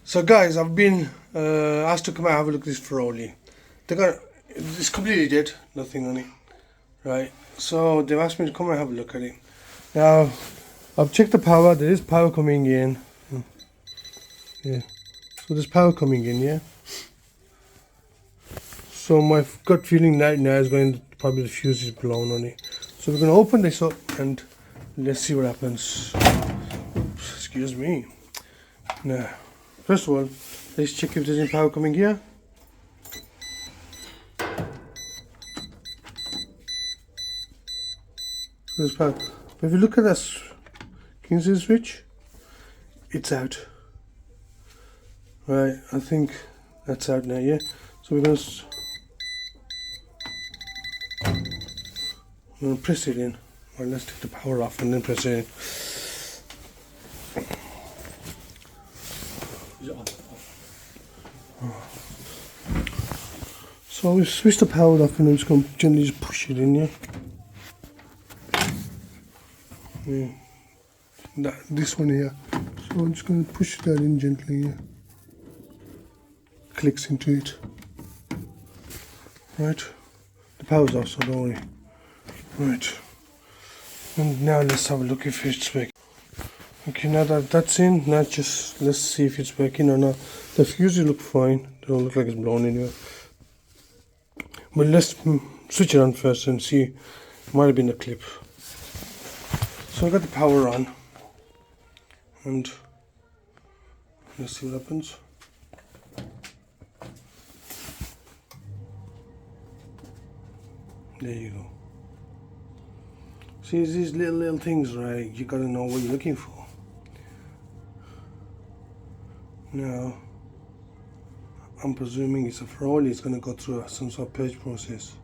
So guys, I've been asked to come and have a look at this Ferroli. It's completely dead, nothing on it, right? So they've asked me to come and have a look at it. Now, I've checked the power. There is power coming in. Yeah. So there's power coming in, yeah. So my gut feeling right now is going to probably the fuse is blown on it. So we're going to open this up and let's see what happens. Oops, excuse me. Now, first of all, let's check if there's any power coming here. There's power. But if you look at this, can you see the switch? It's out. Right, I think that's out now, yeah? So we're going to press it in. Right, let's take the power off and then press it in. So we switch the power off and I'm just going to gently just push it in, yeah? Yeah. This one here. So I'm just going to push that in gently, yeah? Clicks into it. Right. The power's off, so don't worry. Right. And now let's have a look if it's working. Okay, now that that's in, now just let's see if it's working or not. The fuses look fine. They don't look like it's blown anyway. But let's switch it on first and see. It might have been a clip. So I got the power on. And let's see what happens. There you go. See, these little things, right? You gotta know what you're looking for. Now, I'm presuming it's a Ferroli. It's gonna go through some sort of purge process.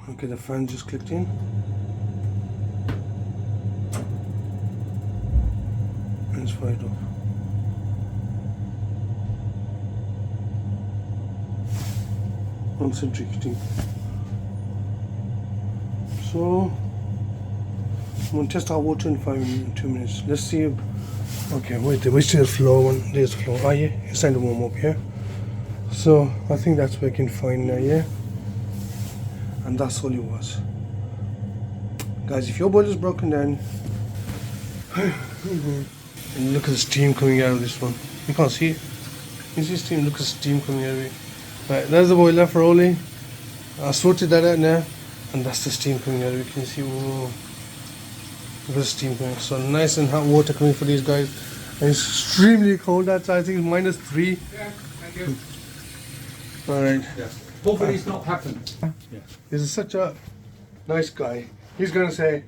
Okay, the fan just clicked in. And it's fired off. Concentrating. So I'm going to test our water in 2 minutes. Let's see if, okay, wait, where's the flow one? There's the flow. Oh yeah, it's time to warm up here. So I think that's working fine now, yeah. And that's all it was. Guys, if your boiler's broken down, and look at the steam coming out of this one. You can't see it. You see steam, look at the steam coming out of it. Right, there's the boiler Ferroli. I sorted that out now, and that's the steam coming out. You can see, whoa, look at the steam coming. So nice and hot water coming for these guys. And it's extremely cold outside. I think it's -3. Yeah, thank you. All right. Yeah. Hopefully it's not happened. Yeah. He's such a nice guy. He's gonna say,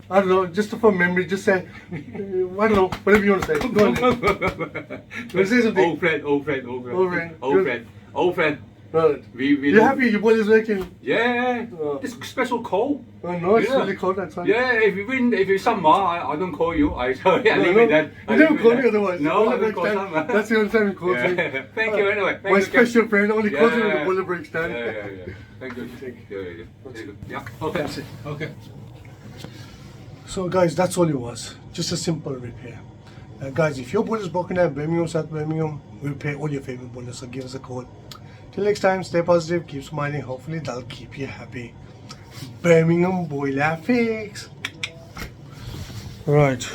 I don't know, just for memory, just say, I don't know, whatever you want to say. Go on. Let's say something. Old friend. Old friend. Right. We You're happy your boiler's working? Yeah. Oh. It's special call. I know, it's Yeah. really cold outside. Yeah, if it's summer, I don't call you. I leave it that. You never call me otherwise. No, I Boiler don't call breaks down. summer. That's the only time he calls me. Yeah. Thank you anyway. Thank My you, special friend only calls me when the Yeah. boiler breaks down. Yeah. Thank you. Yeah. Okay. That's it. Okay. So guys, that's all it was. Just a simple repair. Guys, if your boiler's broken down, Birmingham, South Birmingham, we repair all your favorite boilers, so give us a call. Till next time, stay positive, keep smiling, hopefully that'll keep you happy. Birmingham Boiler Fix. Right.